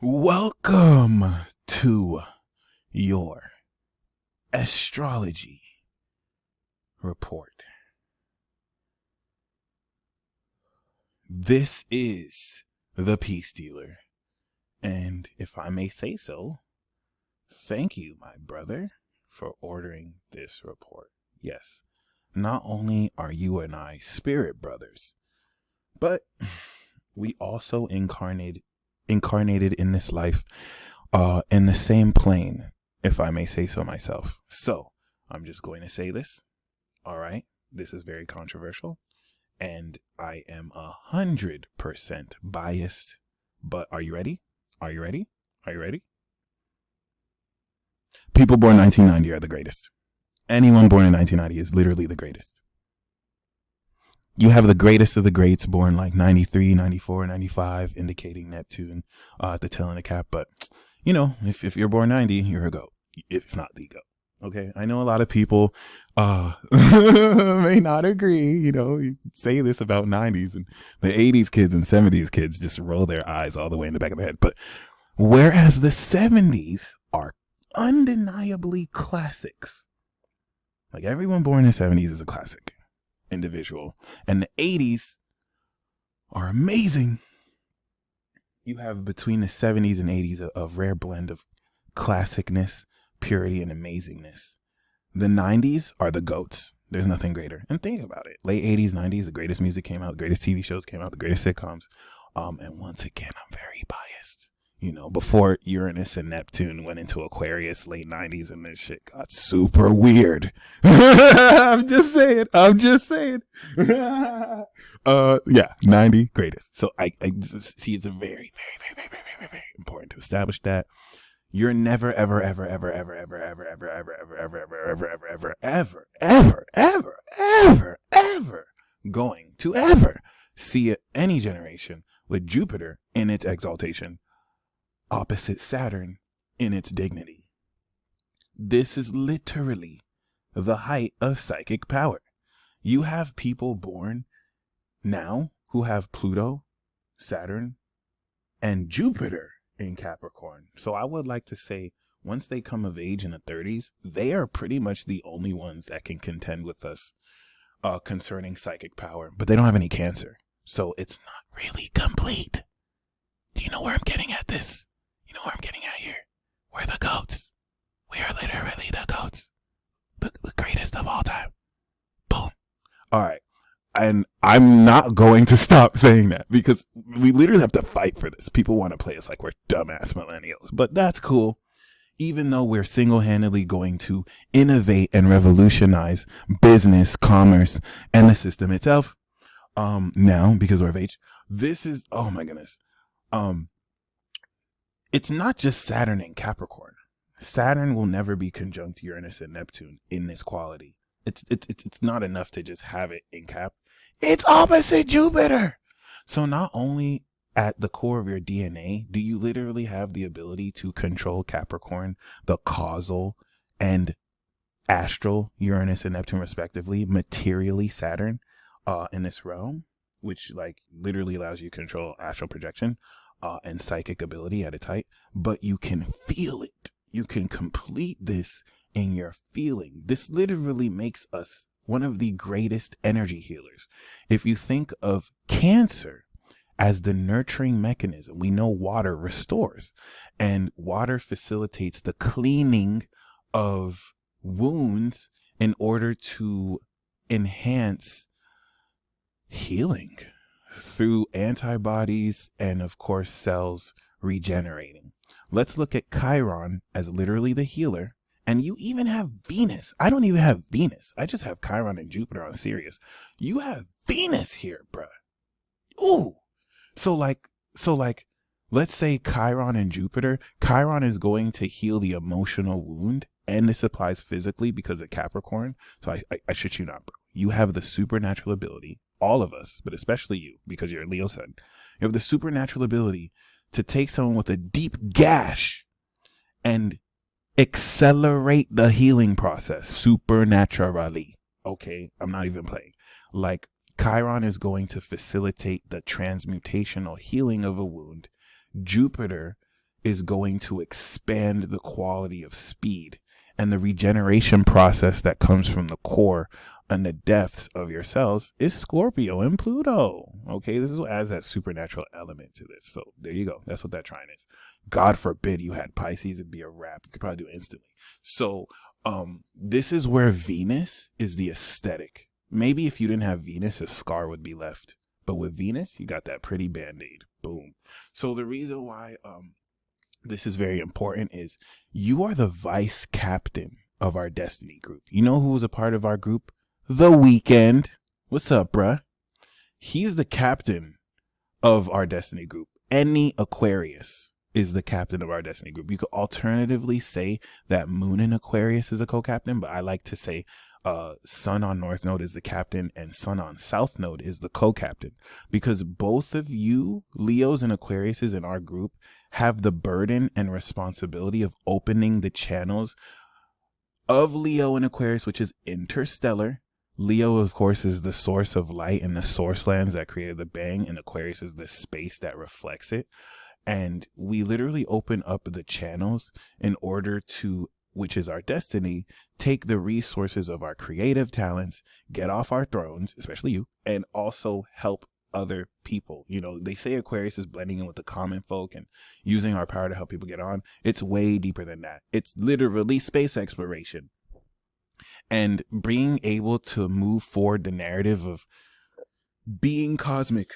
Welcome to your astrology report. This is the Peace Dealer, and if I may say so, thank you, my brother, for ordering this report. Yes, not only are you and I spirit brothers, but we also incarnated in this life in the same plane, if I may say so myself. So I'm just going to say this. All right, this is very controversial, and I am 100% biased. But are you ready? Are you ready? Are you ready? People born 1990 are the greatest. Anyone born in 1990 is literally the greatest. You have the greatest of the greats born like 93, 94, 95, indicating Neptune at the tail end of cap. But, you know, if you're born 90, you're a GOAT, if not the GOAT. Okay, I know a lot of people may not agree. You know, you say this about 90s, and the 80s kids and 70s kids just roll their eyes all the way in the back of the head. But whereas the 70s are undeniably classics, like everyone born in the 70s is a classic individual, and the 80s are amazing. You have between the 70s and 80s a rare blend of classicness, purity, and amazingness. The 90s are the GOATs. There's nothing greater. And think about it. Late 80s, 90s, the greatest music came out, the greatest TV shows came out, the greatest sitcoms. And once again, I'm very biased. You know, before Uranus and Neptune went into Aquarius, late 90s, and this shit got super weird. I'm just saying. Yeah, 90 greatest. So I see it's a very, very, very, very, very, very, very important to establish that. You're never, ever, ever, ever, ever, ever, ever, ever, ever, ever, ever, ever, ever, ever, ever, ever, ever, ever, ever going to ever see any generation with Jupiter in its exaltation opposite Saturn in its dignity. This is literally the height of psychic power. You have people born now who have Pluto, Saturn, and Jupiter in Capricorn. So I would like to say, once they come of age in the 30s, they are pretty much the only ones that can contend with us concerning psychic power, but they don't have any Cancer. So it's not really complete. Do you know where I'm getting at this? You know where I'm getting at here? We're the GOATs. We are literally the GOATs. The greatest of all time. Boom. All right. And I'm not going to stop saying that because we literally have to fight for this. People want to play us like we're dumbass millennials, but that's cool. Even though we're single-handedly going to innovate and revolutionize business, commerce, and the system itself, now because we're of age, this is, oh my goodness. It's not just Saturn and Capricorn. Saturn will never be conjunct Uranus and Neptune in this quality. It's not enough to just have it in Cap. It's opposite Jupiter. So not only at the core of your DNA do you literally have the ability to control Capricorn, the causal and astral Uranus and Neptune respectively, materially Saturn in this realm, which like literally allows you to control astral projection and psychic ability at its height, but you can feel it. You can complete this in your feeling. This literally makes us one of the greatest energy healers. If you think of Cancer as the nurturing mechanism, we know water restores, and water facilitates the cleaning of wounds in order to enhance healing through antibodies and, of course, cells regenerating. Let's look at Chiron as literally the healer. And you even have Venus. I don't even have Venus. I just have Chiron and Jupiter on Sirius. You have Venus here, bruh. Ooh. So like, let's say Chiron and Jupiter. Chiron is going to heal the emotional wound. And this applies physically because of Capricorn. So I shit you not, bro. You have the supernatural ability, all of us, but especially you, because you're a Leo sun. You have the supernatural ability to take someone with a deep gash and accelerate the healing process supernaturally. Okay, I'm not even playing. Like, Chiron is going to facilitate the transmutational healing of a wound. Jupiter is going to expand the quality of speed and the regeneration process that comes from the core and the depths of your cells is Scorpio and Pluto. Okay, this is what adds that supernatural element to this. So there you go. That's what that trine is. God forbid you had Pisces, it'd be a wrap. You could probably do it instantly. So this is where Venus is the aesthetic. Maybe if you didn't have Venus, a scar would be left. But with Venus, you got that pretty band-aid. Boom. So the reason why this is very important is you are the vice captain of our destiny group. You know who was a part of our group? The Weeknd. What's up, bruh? He's the captain of our destiny group. Any Aquarius is the captain of our destiny group. You could alternatively say that Moon in Aquarius is a co-captain, but I like to say Sun on North Node is the captain and Sun on South Node is the co-captain, because both of you, Leos and Aquariuses in our group, have the burden and responsibility of opening the channels of Leo and Aquarius, which is interstellar. Leo, of course, is the source of light and the source lands that created the bang, and Aquarius is the space that reflects it. And we literally open up the channels in order to, which is our destiny, take the resources of our creative talents, get off our thrones, especially you, and also help other people. You know, they say Aquarius is blending in with the common folk and using our power to help people get on. It's way deeper than that. It's literally space exploration and being able to move forward the narrative of being cosmic,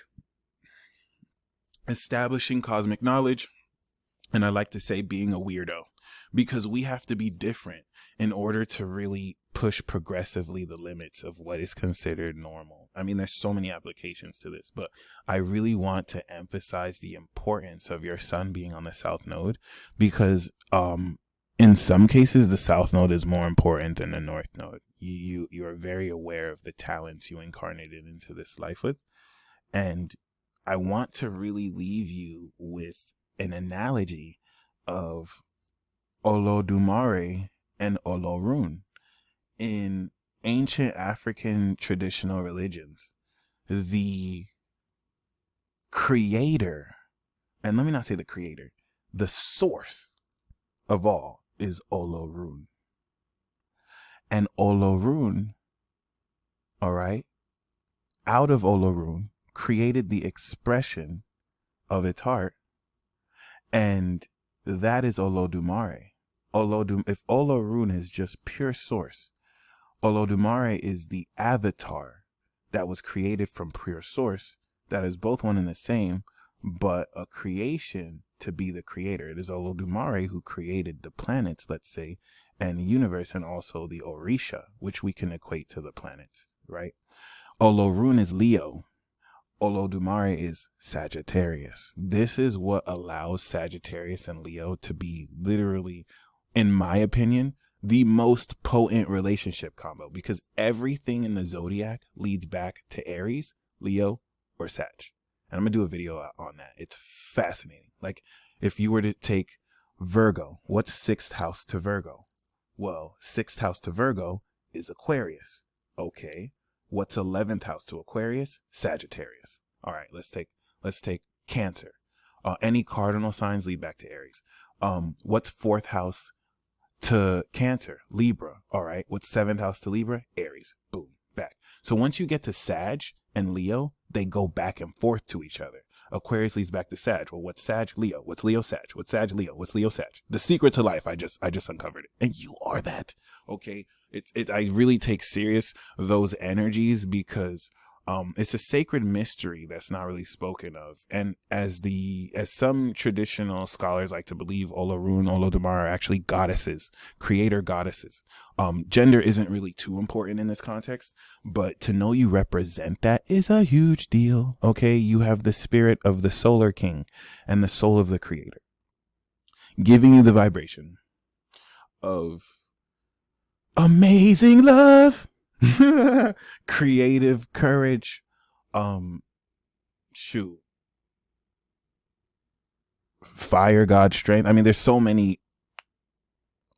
establishing cosmic knowledge, and I like to say being a weirdo, because we have to be different in order to really push progressively the limits of what is considered normal. I mean, there's so many applications to this, but I really want to emphasize the importance of your sun being on the South Node, because in some cases, the South Node is more important than the North Node. You are very aware of the talents you incarnated into this life with, and I want to really leave you with an analogy of Olodumare and Olorun. In ancient African traditional religions, the creator, and let me not say the creator, the source of all is Olorun. And Olorun, all right, out of Olorun, created the expression of its heart, and that is Olodumare. If Olorun is just pure source, Olodumare is the avatar that was created from pure source, that is both one and the same, but a creation to be the creator. It is Olodumare who created the planets, let's say, and the universe, and also the Orisha, which we can equate to the planets, right? Olorun is Leo. Olodumare is Sagittarius. This is what allows Sagittarius and Leo to be literally, in my opinion, the most potent relationship combo, because everything in the zodiac leads back to Aries, Leo, or Sag. And I'm going to do a video on that. It's fascinating. Like, if you were to take Virgo, what's sixth house to Virgo? Well, sixth house to Virgo is Aquarius. Okay. What's 11th house to Aquarius? Sagittarius. All right, let's take Cancer. Any cardinal signs lead back to Aries. What's fourth house to Cancer? Libra. All right. What's seventh house to Libra? Aries. Boom. Back. So once you get to Sag and Leo, they go back and forth to each other. Aquarius leads back to Sag. Well, what's Sag? Leo. What's Leo? Sag. What's Sag? Leo. What's Leo? Sag. The secret to life. I just uncovered it. And you are that. Okay. I really take serious those energies, because it's a sacred mystery that's not really spoken of. And as some traditional scholars like to believe, Olorun, Olodumare are actually goddesses, creator goddesses. Gender isn't really too important in this context, but to know you represent that is a huge deal. Okay, you have the spirit of the solar king and the soul of the creator, giving you the vibration of amazing love, creative courage, fire, God, strength. I mean, there's so many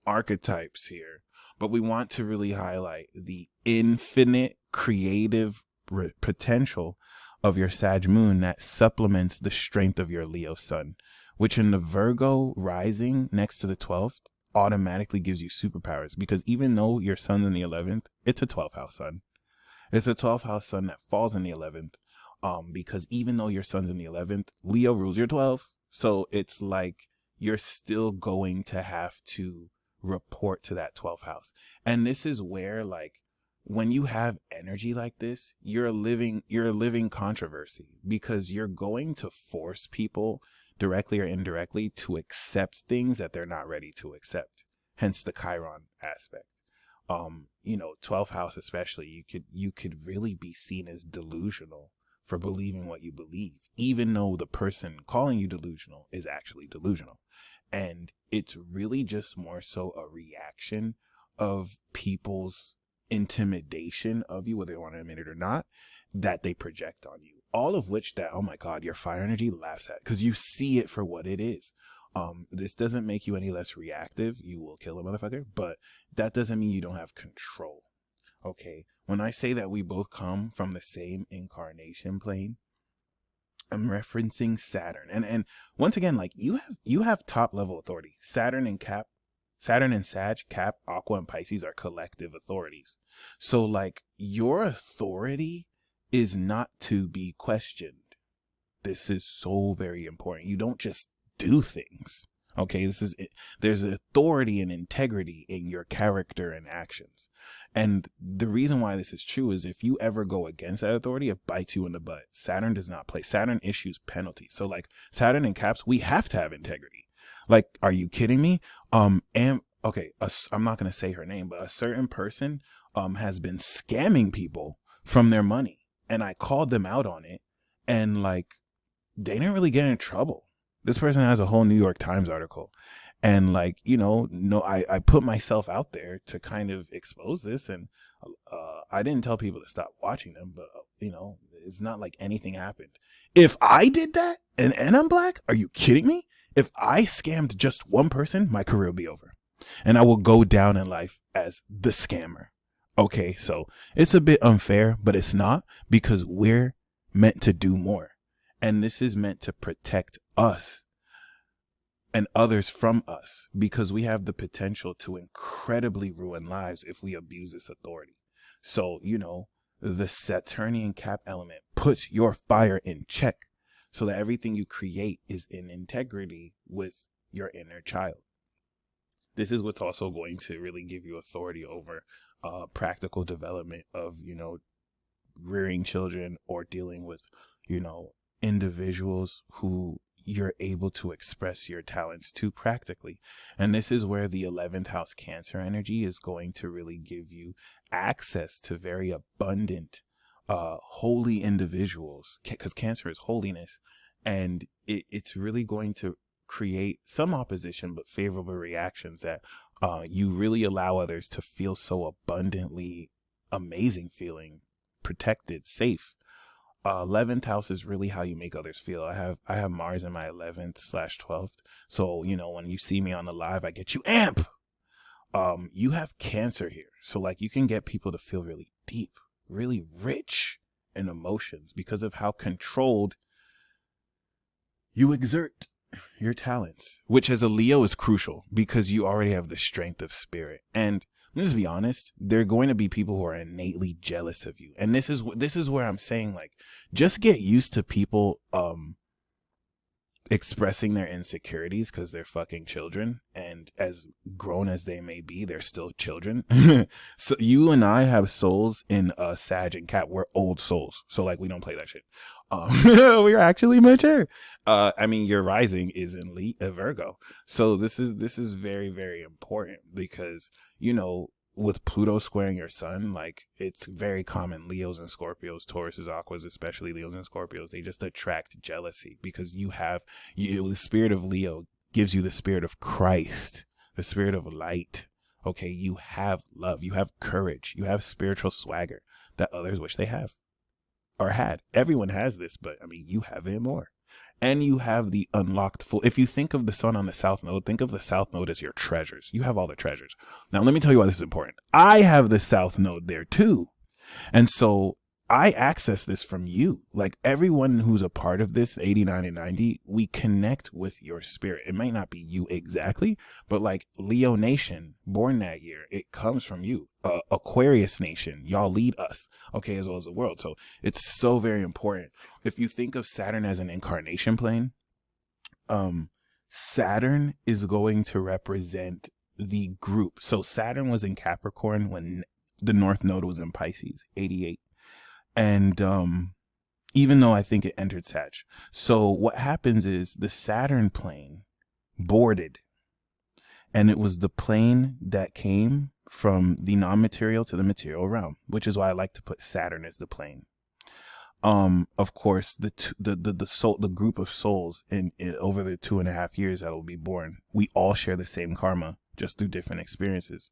archetypes here, but we want to really highlight the infinite creative potential of your Sag moon that supplements the strength of your Leo sun, which in the Virgo rising next to the 12th automatically gives you superpowers, because even though your sun's in the 11th, it's a 12th house sun. It's a 12th house sun that falls in the 11th. Because even though your sun's in the 11th, Leo rules your 12th. So it's like you're still going to have to report to that 12th house. And this is where, like, when you have energy like this, you're a living controversy, because you're going to force people directly or indirectly to accept things that they're not ready to accept. Hence the Chiron aspect. 12th house especially, you could really be seen as delusional for believing what you believe, even though the person calling you delusional is actually delusional. And it's really just more so a reaction of people's intimidation of you, whether they want to admit it or not, that they project on you. All of which that, oh my God, your fire energy laughs at, because you see it for what it is. This doesn't make you any less reactive. You will kill a motherfucker, but that doesn't mean you don't have control. Okay. When I say that we both come from the same incarnation plane, I'm referencing Saturn. And once again, like, you have top level authority. Saturn and Sag, Cap, Aqua, and Pisces are collective authorities. So, like, your authority is not to be questioned. This is so very important. You don't just do things. Okay, there's authority and integrity in your character and actions. And the reason why this is true is if you ever go against that authority, it bites you in the butt. Saturn does not play. Saturn issues penalties. So, like, Saturn and Caps, we have to have integrity. Like, are you kidding me? I'm not going to say her name, but a certain person has been scamming people from their money. And I called them out on it. And, like, they didn't really get in trouble. This person has a whole New York Times article. And, like, I put myself out there to kind of expose this. And I didn't tell people to stop watching them, but, it's not like anything happened. If I did that and I'm black, are you kidding me? If I scammed just one person, my career will be over. And I will go down in life as the scammer. Okay, so it's a bit unfair, but it's not, because we're meant to do more. And this is meant to protect us and others from us, because we have the potential to incredibly ruin lives if we abuse this authority. So, the Saturnian Cap element puts your fire in check so that everything you create is in integrity with your inner child. This is what's also going to really give you authority over practical development of, rearing children, or dealing with, individuals who you're able to express your talents to practically. And this is where the 11th house Cancer energy is going to really give you access to very abundant, holy individuals, because Cancer is holiness. And it's really going to create some opposition, but favorable reactions that you really allow others to feel so abundantly amazing, feeling protected, safe. 11th house is really how you make others feel. I have Mars in my 11th/12th. So, when you see me on the live, I get you amp. You have Cancer here. So, like, you can get people to feel really deep, really rich in emotions because of how controlled you exert your talents, which as a Leo is crucial because you already have the strength of spirit. And let's be honest, there are going to be people who are innately jealous of you. And this is where I'm saying, like, just get used to people expressing their insecurities because they're fucking children, and as grown as they may be, they're still children. So you and I have souls in Sag and Cap. We're old souls, so, like, we don't play that shit. We're actually mature. Your rising is in Virgo, so this is very, very important because, with Pluto squaring your sun, like, it's very common. Leos and Scorpios, Tauruses, Aquas, especially Leos and Scorpios, they just attract jealousy because the spirit of Leo gives you the spirit of Christ, the spirit of light. Okay, you have love, you have courage, you have spiritual swagger that others wish they have or had. Everyone has this, but you have it more. And you have the unlocked full. If you think of the sun on the south node, think of the south node as your treasures. You have all the treasures. Now, let me tell you why this is important. I have the south node there too. And so I access this from you. Like everyone who's a part of this 89 and 90, we connect with your spirit. It might not be you exactly, but like Leo Nation, born that year, it comes from you. Aquarius Nation, y'all lead us, okay, as well as the world. So it's so very important. If you think of Saturn as an incarnation plane, Saturn is going to represent the group. So Saturn was in Capricorn when the North Node was in Pisces, 88. And even though I think it entered Sag. So what happens is the Saturn plane boarded. And it was the plane that came from the non-material to the material realm, which is why I like to put Saturn as the plane. Of course, the group of souls in over the 2.5 years that will be born, we all share the same karma, just through different experiences.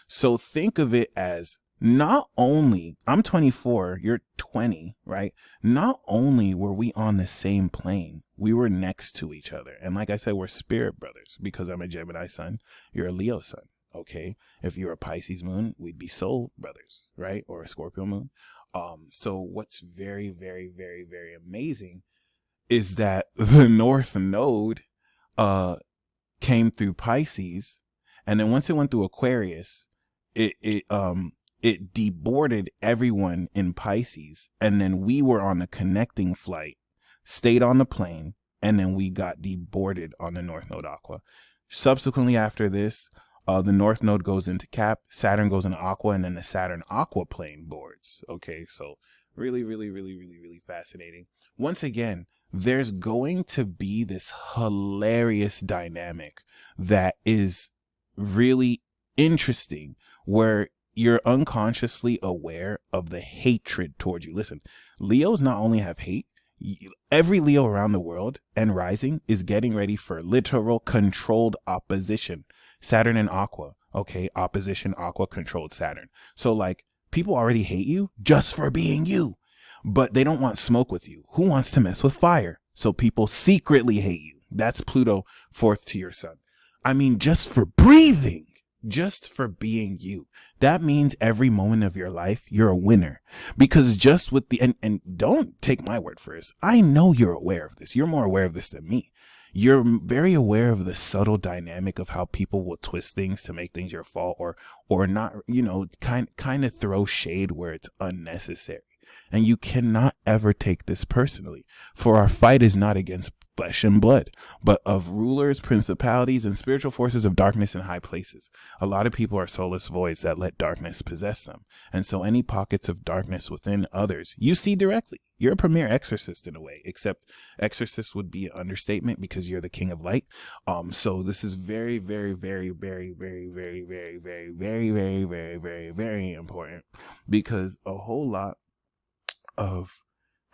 So think of it as, not only, I'm 24, you're 20, right? Not only were we on the same plane, we were next to each other. And like I said, we're spirit brothers, because I'm a Gemini sun, you're a Leo sun, okay? If you're a Pisces moon, we'd be soul brothers, right? Or a Scorpio moon. So what's very, very, very, very amazing is that the North Node came through Pisces, and then once it went through Aquarius, it deboarded everyone in Pisces, and then we were on a connecting flight, stayed on the plane, and then we got deboarded on the North Node Aqua. Subsequently after this, the North Node goes into Cap, Saturn goes into Aqua, and then the Saturn Aqua plane boards. Okay, so really, really, really, really, really fascinating. Once again, there's going to be this hilarious dynamic that is really interesting, where you're unconsciously aware of the hatred towards you. Listen, Leos not only have hate, every Leo around the world and rising is getting ready for literal controlled opposition. Saturn and Aqua, okay, opposition, Aqua, controlled Saturn. So like, people already hate you just for being you, but they don't want smoke with you. Who wants to mess with fire? So people secretly hate you. That's Pluto, fourth to your sun. I mean, just for breathing, just for being you. That means every moment of your life, you're a winner. Because just with the, and don't take my word for this, I know you're aware of this. You're more aware of this than me. You're very aware of the subtle dynamic of how people will twist things to make things your fault, or not, you know, kind of throw shade where it's unnecessary. And you cannot ever take this personally, for our fight is not against flesh and blood, but of rulers, principalities, and spiritual forces of darkness in high places. A lot of people are soulless voids that let darkness possess them. And so any pockets of darkness within others, you see directly. You're a premier exorcist in a way, except exorcist would be an understatement because you're the king of light. So this is very, very, very, very, very, very, very, very, very, very, very, very, very important, because a whole lot of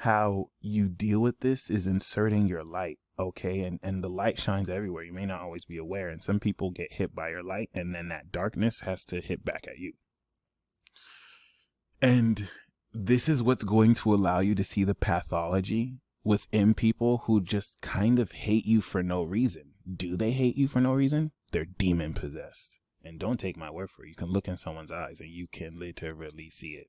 how you deal with this is inserting your light, okay? And the light shines everywhere. You may not always be aware, and some people get hit by your light, and then that darkness has to hit back at you. And this is what's going to allow you to see the pathology within people who just kind of hate you for no reason. Do they hate you for no reason? They're demon possessed. And don't take my word for it. You can look in someone's eyes and you can literally see it.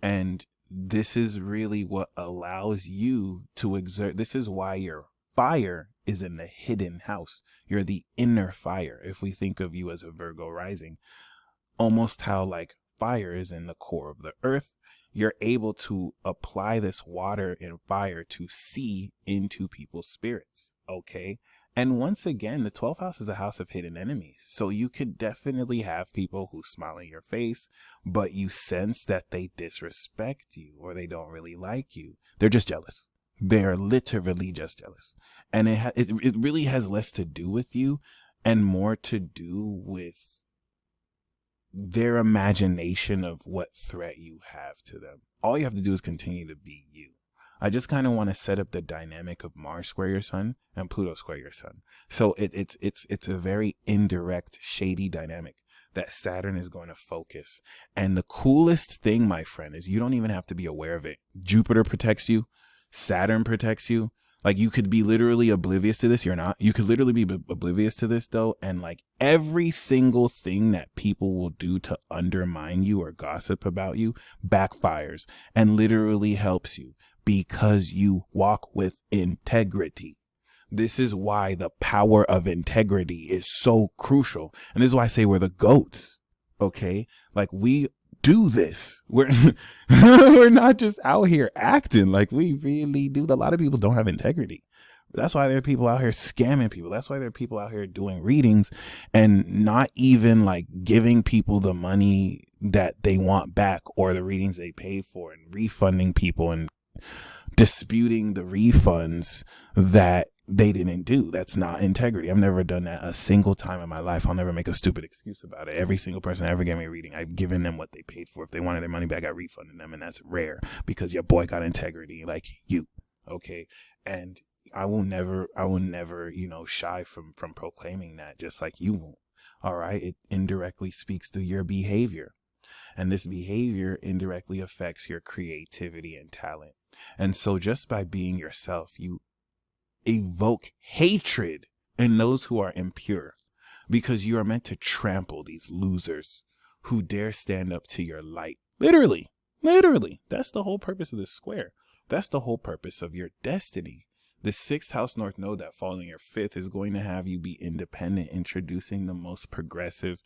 And this is really what allows you to exert. This is why your fire is in the hidden house. You're the inner fire. If we think of you as a Virgo rising, almost how like fire is in the core of the earth, you're able to apply this water and fire to see into people's spirits. Okay. And once again, the 12th house is a house of hidden enemies. So you could definitely have people who smile in your face, but you sense that they disrespect you or they don't really like you. They're just jealous. They're literally just jealous. And it really has less to do with you and more to do with their imagination of what threat you have to them. All you have to do is continue to be you. I just kind of want to set up the dynamic of Mars square your sun and Pluto square your sun. So it's a very indirect, shady dynamic that Saturn is going to focus. And the coolest thing, my friend, is you don't even have to be aware of it. Jupiter protects you. Saturn protects you. Like, you could be literally oblivious to this. You're not. You could literally be oblivious to this, though. And like every single thing that people will do to undermine you or gossip about you backfires and literally helps you because you walk with integrity. This is why the power of integrity is so crucial. And this is why I say we're the GOATs. Okay. Like, we do this. We're we're not just out here acting. Like, we really do. A lot of people don't have integrity. That's why there are people out here scamming people. That's why there are people out here doing readings and not even like giving people the money that they want back or the readings they paid for, and refunding people and disputing the refunds that they didn't do. That's not integrity. I've never done that a single time in my life. I'll never make a stupid excuse about it. Every single person that ever gave me a reading, I've given them what they paid for. If they wanted their money back, I refunded them. And that's rare because your boy got integrity like you. Okay. And I will never, shy from proclaiming that, just like you won't. All right. It indirectly speaks to your behavior. And this behavior indirectly affects your creativity and talent. And so just by being yourself, you evoke hatred in those who are impure, because you are meant to trample these losers who dare stand up to your light. Literally. That's the whole purpose of this square. That's the whole purpose of your destiny. The 6th house north node that falls in your 5th is going to have you be independent, introducing the most progressive,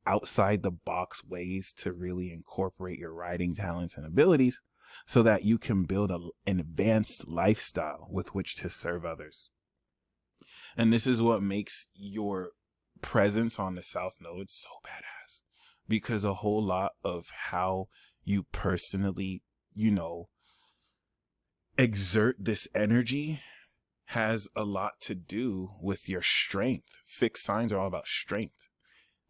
outside the box ways to really incorporate your writing talents and abilities, so that you can build an advanced lifestyle with which to serve others. And this is what makes your presence on the South Node so badass, because a whole lot of how you personally, exert this energy has a lot to do with your strength. Fixed signs are all about strength.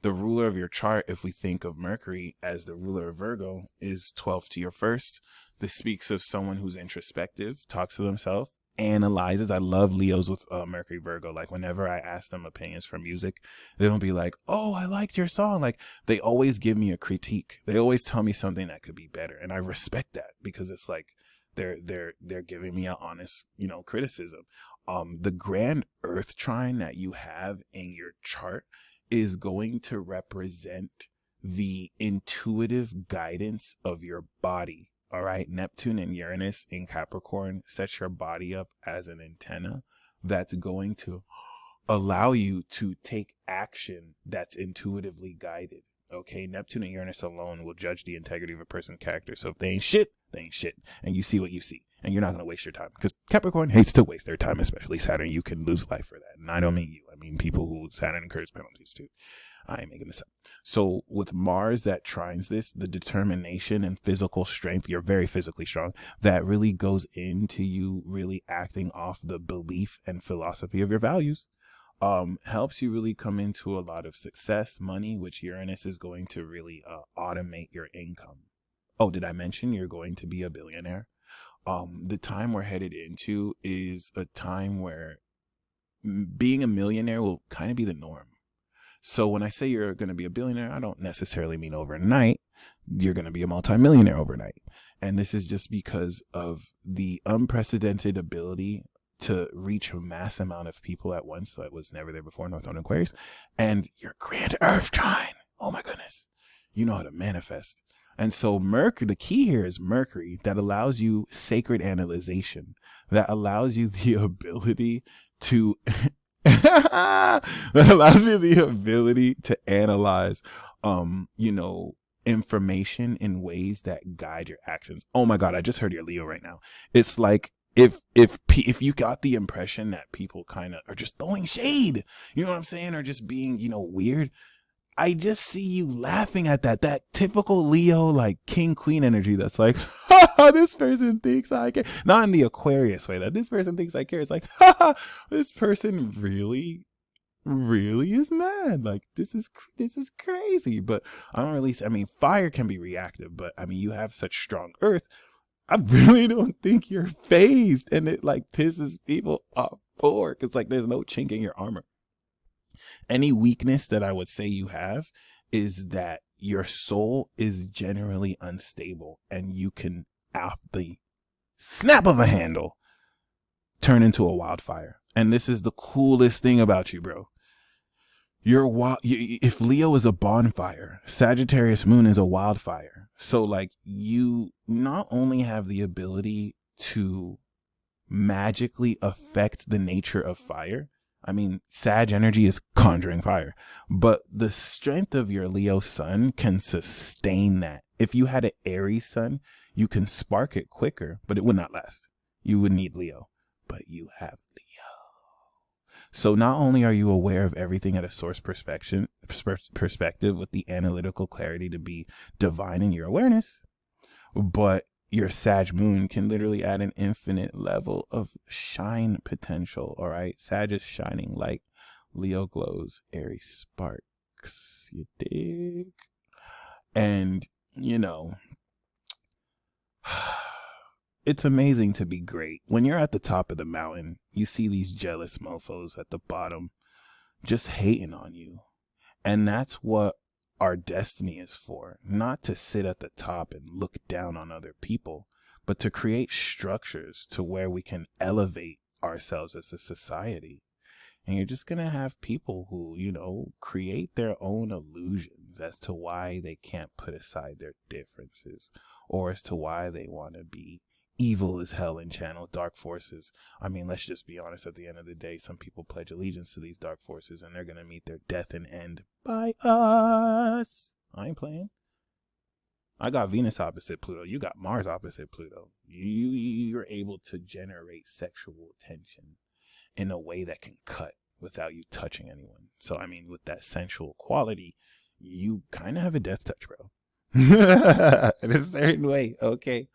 The ruler of your chart, if we think of Mercury as the ruler of Virgo, is 12th to your 1st. This speaks of someone who's introspective, talks to themselves, analyzes. I love Leos with Mercury Virgo. Like, whenever I ask them opinions for music, they don't be like, oh, I liked your song. Like, they always give me a critique. They always tell me something that could be better. And I respect that, because it's like they're giving me an honest, criticism. The grand earth trine that you have in your chart is going to represent the intuitive guidance of your body. All right. Neptune and Uranus in Capricorn sets your body up as an antenna that's going to allow you to take action that's intuitively guided. Okay. Neptune and Uranus alone will judge the integrity of a person's character. So if they ain't shit, they ain't shit. And you see what you see. And you're not going to waste your time, because Capricorn hates to waste their time, especially Saturn. You can lose life for that. And I don't mean you. I mean people who Saturn incurs penalties to. I ain't making this up. So with Mars that trines this, the determination and physical strength, you're very physically strong, that really goes into you really acting off the belief and philosophy of your values, helps you really come into a lot of success, money, which Uranus is going to really automate your income. Oh, did I mention you're going to be a billionaire? The time we're headed into is a time where being a millionaire will kind of be the norm. So when I say you're going to be a billionaire, I don't necessarily mean overnight. You're going to be a multimillionaire overnight. And this is just because of the unprecedented ability to reach a mass amount of people at once that was never there before, North Node Aquarius, and your grand earth trine. Oh my goodness. You know how to manifest. And so Mercury, the key here is Mercury, that allows you sacred analyzation, that allows you the ability to that allows you the ability to analyze information in ways that guide your actions. Oh my God, I just heard your Leo right now. It's like if you got the impression that people kind of are just throwing shade, you know what I'm saying, or just being, weird, I just see you laughing at that typical Leo, like king queen energy. That's like, this person thinks I care. Not in the Aquarius way, that this person thinks I care. It's like, this person really is mad. Like, this is crazy. But I don't really, fire can be reactive, but you have such strong earth. I really don't think you're phased, and it like pisses people off more, because like there's no chink in your armor. Any weakness that I would say you have is that your soul is generally unstable, and you can, off the snap of a handle, turn into a wildfire. And this is the coolest thing about you, bro. If Leo is a bonfire, Sagittarius moon is a wildfire. So like, you not only have the ability to magically affect the nature of fire. I mean, Sag energy is conjuring fire, but the strength of your Leo sun can sustain that. If you had an Aries sun, you can spark it quicker, but it would not last. You would need Leo, but you have Leo. So not only are you aware of everything at a source perspective with the analytical clarity to be divine in your awareness, but your Sag moon can literally add an infinite level of shine potential. All right. Sag is shining light. Leo glows. Aries sparks. You dig? And, you know, it's amazing to be great. When you're at the top of the mountain, you see these jealous mofos at the bottom just hating on you. And that's what our destiny is for, not to sit at the top and look down on other people, but to create structures to where we can elevate ourselves as a society. And you're just going to have people who, you know, create their own illusions as to why they can't put aside their differences, or as to why they want to be evil as hell and channel dark forces. I mean, let's just be honest, at the end of the day, some people pledge allegiance to these dark forces and they're going to meet their death and end by us. I ain't playing. I got Venus opposite Pluto. You got Mars opposite Pluto. You're able to generate sexual tension in a way that can cut without you touching anyone. So, I mean, with that sensual quality, you kind of have a death touch, bro. In a certain way, okay?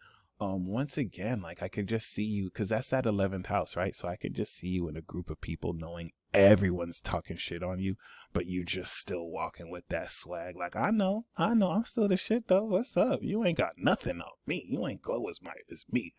Once again, like, I could just see you, because that's that 11th house, right? So I could just see you in a group of people knowing everyone's talking shit on you, but you just still walking with that swag. Like, I know, I'm still the shit though. What's up? You ain't got nothing on me. You ain't glow as me.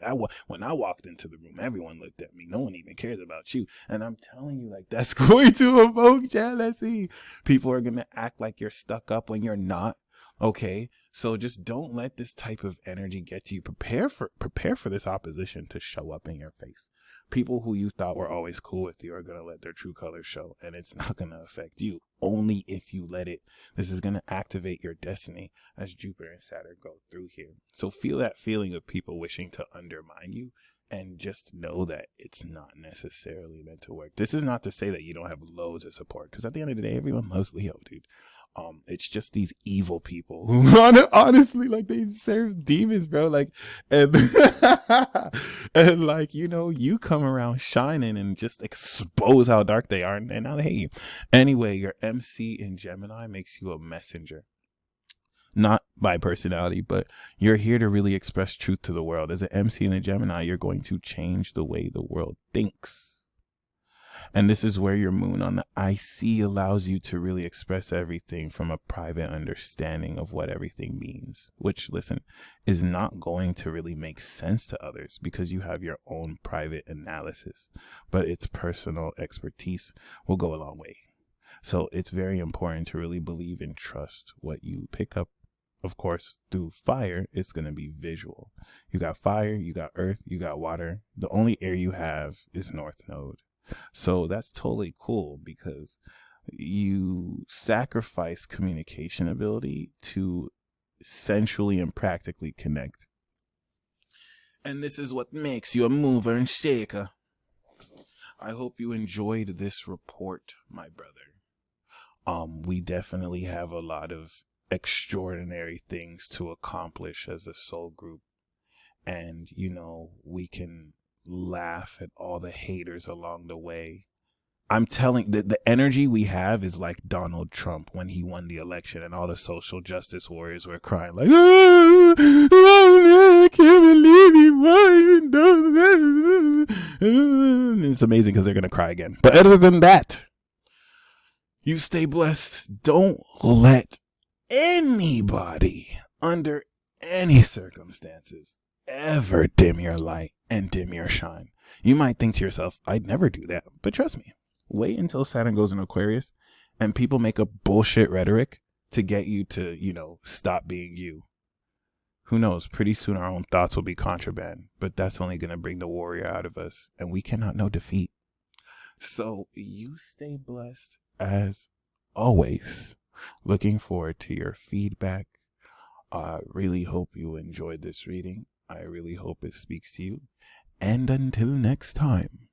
When I walked into the room, everyone looked at me. No one even cares about you. And I'm telling you, like, that's going to evoke jealousy. People are going to act like you're stuck up when you're not. Okay, so just don't let this type of energy get to you. Prepare for this opposition to show up in your face. People who you thought were always cool with you are going to let their true colors show, and it's not going to affect you only if you let it. This is going to activate your destiny as Jupiter and Saturn go through here. So feel that feeling of people wishing to undermine you, and just know that it's not necessarily meant to work. This is not to say that you don't have loads of support, because at the end of the day, everyone loves Leo, dude. It's just these evil people who honestly, like, they serve demons, bro. Like, and, and like, you know, you come around shining and just expose how dark they are, and now they hate you. Anyway, your MC in Gemini makes you a messenger. Not by personality, but you're here to really express truth to the world. As an MC in a Gemini, you're going to change the way the world thinks. And this is where your moon on the IC allows you to really express everything from a private understanding of what everything means, which, listen, is not going to really make sense to others because you have your own private analysis, but its personal expertise will go a long way. So it's very important to really believe and trust what you pick up. Of course, through fire, it's going to be visual. You got fire, you got earth, you got water. The only air you have is North Node. So that's totally cool because you sacrifice communication ability to sensually and practically connect. And this is what makes you a mover and shaker. I hope you enjoyed this report, my brother. We definitely have a lot of extraordinary things to accomplish as a soul group. And, you know, we can laugh at all the haters along the way. I'm telling the energy we have is like Donald Trump when he won the election and all the social justice warriors were crying like, oh, I can't believe he won. It's amazing because they're going to cry again. But other than that, you stay blessed. Don't let anybody under any circumstances ever dim your light and dim your shine. You might think to yourself, I'd never do that. But trust me, wait until Saturn goes in Aquarius and people make up bullshit rhetoric to get you to, you know, stop being you. Who knows? Pretty soon our own thoughts will be contraband, but that's only going to bring the warrior out of us, and we cannot know defeat. So you stay blessed as always. Looking forward to your feedback. I really hope you enjoyed this reading. I really hope it speaks to you. And until next time.